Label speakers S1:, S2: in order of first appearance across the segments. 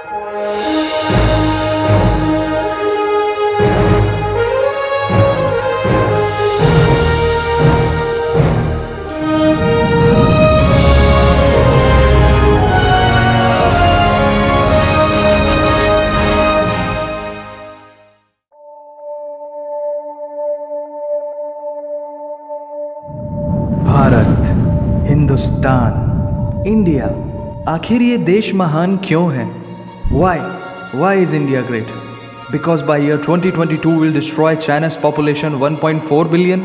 S1: Bharat, Hindustan, India, आखिर ये देश महान क्यों है? Why is India great? Because by year 2022 we'll destroy China's population 1.4 billion?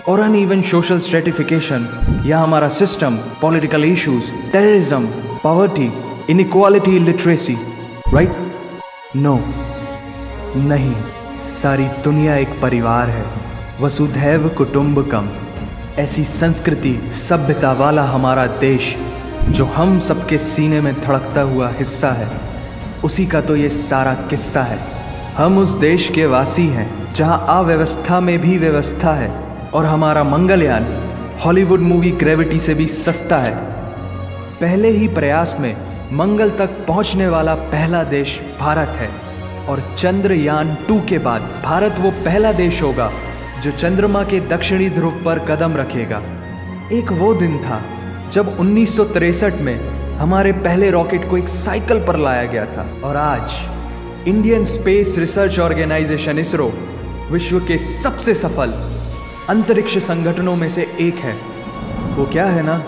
S1: Or uneven social stratification, या हमारा system, political issues, terrorism, poverty, inequality, literacy, right? No, नहीं, सारी दुनिया एक परिवार है, वसुधैव कुटुंबकम। ऐसी संस्कृति, सभ्यता वाला हमारा देश जो हम सबके सीने में धड़कता हुआ हिस्सा है, उसी का तो ये सारा किस्सा है। हम उस देश के वासी हैं जहां अव्यवस्था में भी व्यवस्था है, और हमारा मंगलयान हॉलीवुड मूवी ग्रेविटी से भी सस्ता है। पहले ही प्रयास में मंगल तक पहुंचने वाला पहला देश भारत है, और चंद्रयान 2 के बाद भारत वो पहला देश होगा जो चंद्रमा के दक्षिणी ध्रुव पर कदम रखेगा। एक वो दिन था जब 1963 में हमारे पहले रॉकेट को एक साइकिल पर लाया गया था, और आज Indian space research organisation ISRO विश्व के सबसे सफल अंतरिक्ष संगठनों में से एक है। वो क्या है ना,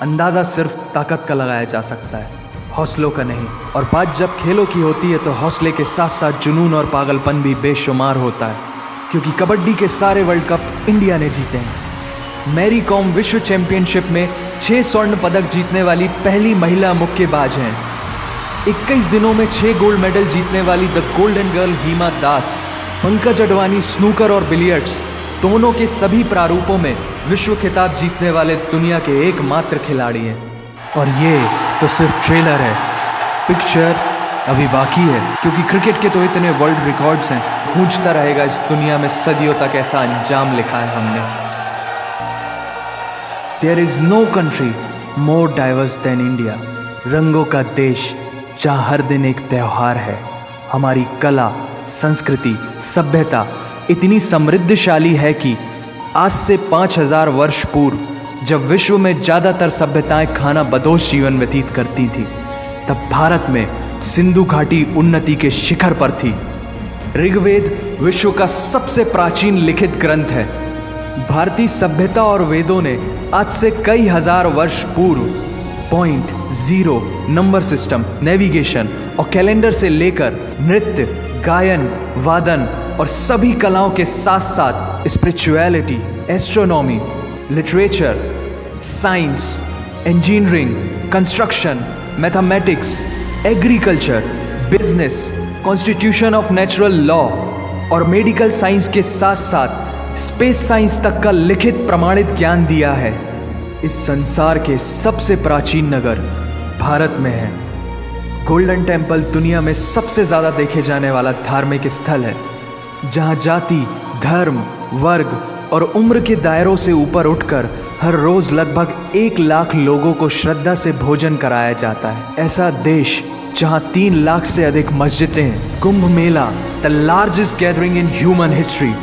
S1: अंदाज़ा सिर्फ ताकत का लगाया जा सकता है, हौसलों का नहीं। और बात जब खेलों की होती है तो हौसले के साथ साथ जुनून और पागलपन भी बेशुमार होता है, क्योंकि कबड्डी के सारे वर्ल्ड कप इंडिया ने जीते हैं। मैरी कॉम विश्व चैंपियनशिप में 6 स्वर्ण पदक जीतने वाली पहली महिला मुक्केबाज हैं। 21 दिनों में 6 गोल्ड मेडल जीतने वाली the golden girl Hima Das. Pankaj Advani snooker और बिलियर्ड्स दोनों के सभी प्रारूपों में विश्व खिताब जीतने वाले दुनिया के एकमात्र खिलाड़ी हैं। और ये तो सिर्फ ट्रेलर है, पिक्चर अभी बाकी है, क्योंकि क्रिकेट के तो इतने वर्ल्ड रिकॉर्ड्स हैं। गूंजता रहेगा इस दुनिया में सदियों तक ऐसा अंजाम लिखा है हमने। There is no country more diverse than India. रंगों का देश जहाँ हर दिन एक त्यौहार है। हमारी कला, संस्कृति, सभ्यता इतनी समृद्धशाली है कि आज से 5000 वर्ष पूर्व जब विश्व में ज़्यादातर सभ्यताएं खाना बदोश जीवन व्यतीत करती थी, तब भारत में सिंधु घाटी उन्नति के शिखर पर थी। ऋग्वेद विश्व का सबसे प्राचीन लिखित ग्रंथ है। भारतीय सभ्यता और वेदों ने आज से कई हजार वर्ष पूर्व point, zero, number system, navigation और कैलेंडर से लेकर नृत्य, गायन, वादन और सभी कलाओं के साथ साथ spirituality, astronomy, literature, science, engineering, construction, mathematics, agriculture, business, constitution of natural law और मेडिकल साइंस के साथ साथ स्पेस साइंस तक का लिखित प्रमाणित ज्ञान दिया है। इस संसार के सबसे प्राचीन नगर भारत में है। गोल्डन टेम्पल दुनिया में सबसे ज़्यादा देखे जाने वाला धार्मिक स्थल है, जहाँ जाति, धर्म, वर्ग और उम्र के दायरों से ऊपर उठकर हर रोज़ लगभग 1 लाख लोगों को श्रद्धा से भोजन कराया जाता है। ऐसा देश जहाँ 3 लाख से अधिक मस्जिदें हैं। Kumbh Mela, the largest gathering in human history.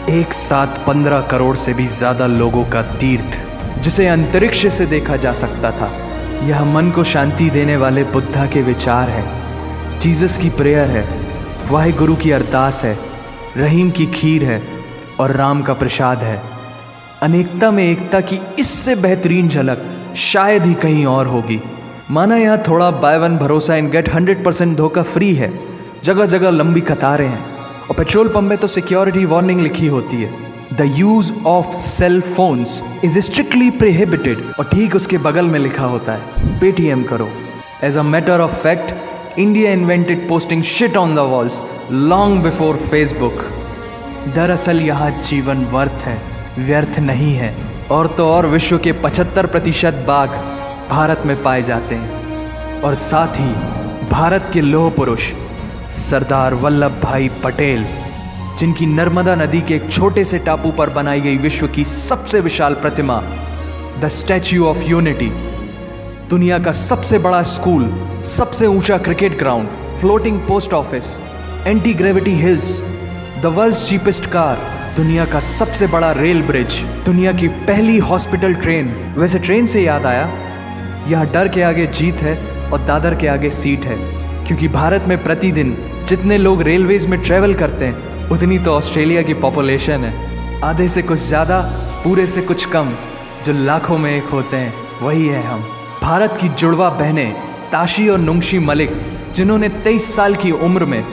S1: एक साथ 15 करोड़ से भी ज़्यादा लोगों का तीर्थ, जिसे अंतरिक्ष से देखा जा सकता था। यह मन को शांति देने वाले बुद्धा के विचार है, जीसस की प्रेयर है, वाहिगुरु की अरदास है, रहीम की खीर है और राम का प्रसाद है। अनेकता में एकता की इससे बेहतरीन झलक शायद ही कहीं और होगी। माना यहाँ थोड़ा बाय वन भरोसा एंड गेट 100% धोखा फ्री है। जगह जगह लंबी कतारें हैं और पेट्रोल पंप में तो सिक्योरिटी वार्निंग लिखी होती है, the use of cell phones is strictly prohibited, और ठीक उसके बगल में लिखा होता है पेटीएम करो। As a matter of fact, India invented posting shit on the walls long before Facebook. दरअसल यहाँ जीवन वर्थ है, व्यर्थ नहीं है। और तो और विश्व के 75% बाघ भारत में पाए जाते हैं। और साथ ही भारत के लौह पुरुष सरदार वल्लभ भाई पटेल, जिनकी नर्मदा नदी के एक छोटे से टापू पर बनाई गई विश्व की सबसे विशाल प्रतिमा द स्टैच्यू ऑफ यूनिटी, दुनिया का सबसे बड़ा स्कूल, सबसे ऊंचा cricket ground floating post office, anti gravity hills, the world's cheapest car, दुनिया का सबसे बड़ा रेल ब्रिज, दुनिया की पहली हॉस्पिटल ट्रेन। वैसे ट्रेन से याद आया, यहाँ डर के आगे जीत है और दादर के आगे सीट है, क्योंकि भारत में प्रतिदिन जितने लोग रेलवेज में ट्रेवल करते हैं उतनी तो ऑस्ट्रेलिया की पॉपुलेशन है। आधे से कुछ ज़्यादा, पूरे से कुछ कम, जो लाखों में एक होते हैं वही है हम। भारत की जुड़वा बहनें ताशी और नुंगशी मलिक, जिन्होंने 23 साल की उम्र में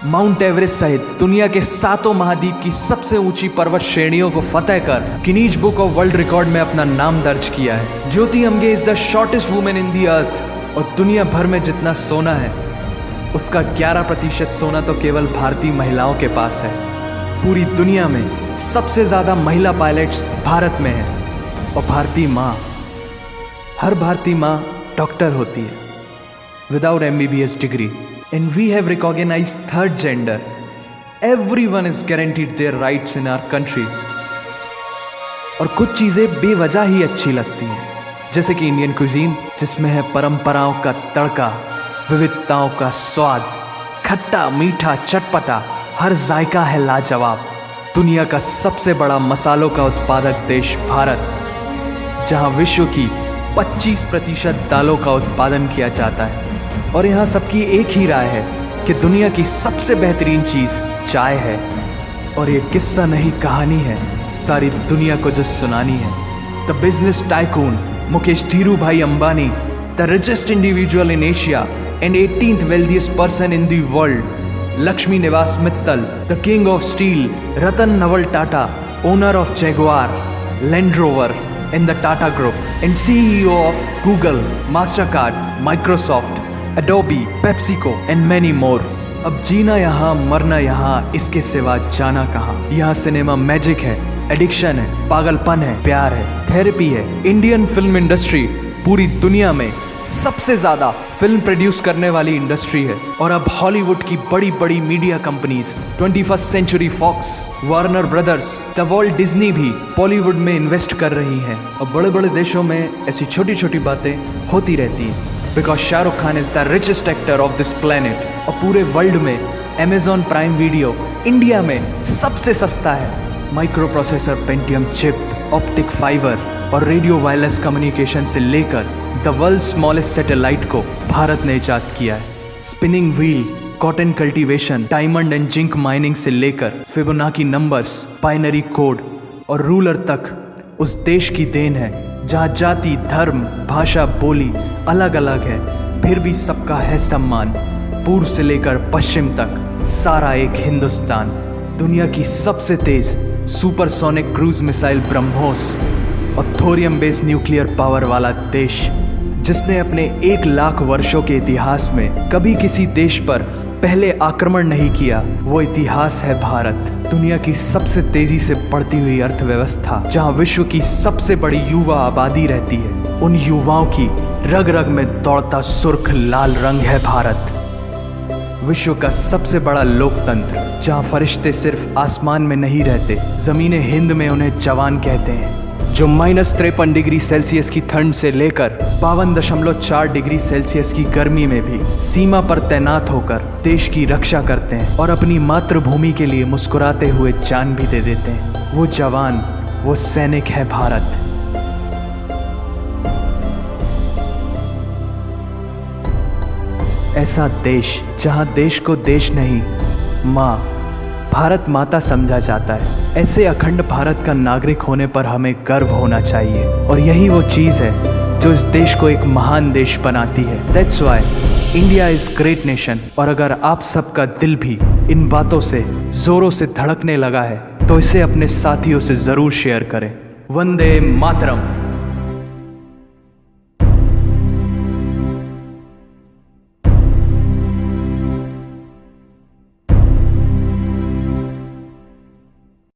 S1: माउंट एवरेस्ट सहित दुनिया के 7 महाद्वीप की सबसे ऊंची पर्वत श्रेणियों को फतेह कर Guinness Book of World Record में अपना नाम दर्ज किया है। Jyoti Amge is the shortest women in the earth, और दुनिया भर में जितना सोना है उसका 11% सोना तो केवल भारतीय महिलाओं के पास है। पूरी दुनिया में सबसे ज़्यादा महिला पायलट्स भारत में हैं, और भारतीय माँ, हर भारतीय माँ डॉक्टर होती है without MBBS degree. And we have recognized third gender. Everyone is guaranteed their rights in our country. और कुछ चीज़ें बेवजह ही अच्छी लगती हैं, जैसे कि इंडियन क्विजीन, जिसमें है परंपराओं का तड़का, विविधताओं का स्वाद, खट्टा मीठा चटपटा, हर जायका है लाजवाब। दुनिया का सबसे बड़ा मसालों का उत्पादक देश भारत, जहां विश्व की 25% दालों का उत्पादन किया जाता है, और यहाँ सबकी एक ही राय है कि दुनिया की सबसे बेहतरीन चीज़ चाय है। और ये किस्सा नहीं कहानी है सारी दुनिया को जो सुनानी है। The business tycoon Mukesh Dhirubhai Ambani, the richest individual in Asia and 18th wealthiest person in the world, Lakshmi Niwas Mittal, the king of steel Ratan Naval Tata, owner of Jaguar, Land Rover in the Tata Group, and CEO of Google, Mastercard, Microsoft, Adobe, PepsiCo and many more। अब जीना यहाँ, मरना यहाँ, इसके सिवा जाना कहाँ। यहाँ cinema magic है, एडिक्शन है, पागलपन है, प्यार है, थेरेपी है। इंडियन फिल्म इंडस्ट्री पूरी दुनिया में सबसे ज़्यादा फिल्म प्रोड्यूस करने वाली इंडस्ट्री है। और अब हॉलीवुड की बड़ी बड़ी media companies, 21st century Fox, Warner brothers, the world Disney भी बॉलीवुड में इन्वेस्ट कर रही हैं। और बड़े बड़े देशों में ऐसी छोटी छोटी बातें होती रहती हैं, because Shahrukh Khan is the richest actor of this planet. और पूरे वर्ल्ड में अमेजॉन प्राइम वीडियो इंडिया में सबसे सस्ता है। Micro processor Pentium chip, optic fibre और रेडियो वायरलेस कम्युनिकेशन से लेकर द वर्ल्ड स्मॉलेस्ट सैटेलाइट को भारत ने इजाद किया है। Spinning wheel, cotton cultivation, diamond and zinc mining से लेकर फिबोनाची नंबर्स, बाइनरी कोड और रूलर तक उस देश की देन है, जहाँ जाति, धर्म, भाषा, बोली अलग अलग है, फिर भी सबका है सम्मान। पूर्व से लेकर पश्चिम तक सारा एक हिंदुस्तान। दुनिया की सबसे तेज सुपरसोनिक क्रूज मिसाइल ब्रह्मोस और थोरियम बेस्ड न्यूक्लियर पावर वाला देश, जिसने अपने 1 लाख वर्षों के इतिहास में कभी किसी देश पर पहले आक्रमण नहीं किया, वो इतिहास है भारत। दुनिया की सबसे तेजी से बढ़ती हुई अर्थव्यवस्था, जहां विश्व की सबसे बड़ी युवा आबादी रहती है, उन युवाओं की रग रग में दौड़ता सुर्ख लाल रंग है भारत। विश्व का सबसे बड़ा लोकतंत्र, जहां फरिश्ते सिर्फ आसमान में नहीं रहते, जमीने हिंद में उन्हें जवान कहते हैं, जो -53 डिग्री सेल्सियस की ठंड से लेकर 52.4 डिग्री सेल्सियस की गर्मी में भी सीमा पर तैनात होकर देश की रक्षा करते हैं और अपनी मातृभूमि के लिए मुस्कुराते हुए जान भी दे देते हैं। वो जवान, वो सैनिक है भारत। ऐसा देश जहां देश को देश नहीं, माँ, भारत माता समझा जाता है। ऐसे अखंड भारत का नागरिक होने पर हमें गर्व होना चाहिए, और यही वो चीज़ है जो इस देश को एक महान देश बनाती है। That's why India is great nation. और अगर आप सबका दिल भी इन बातों से ज़ोरों से धड़कने लगा है, तो इसे अपने साथियों से ज़रूर शेयर करें। वंदे मातरम।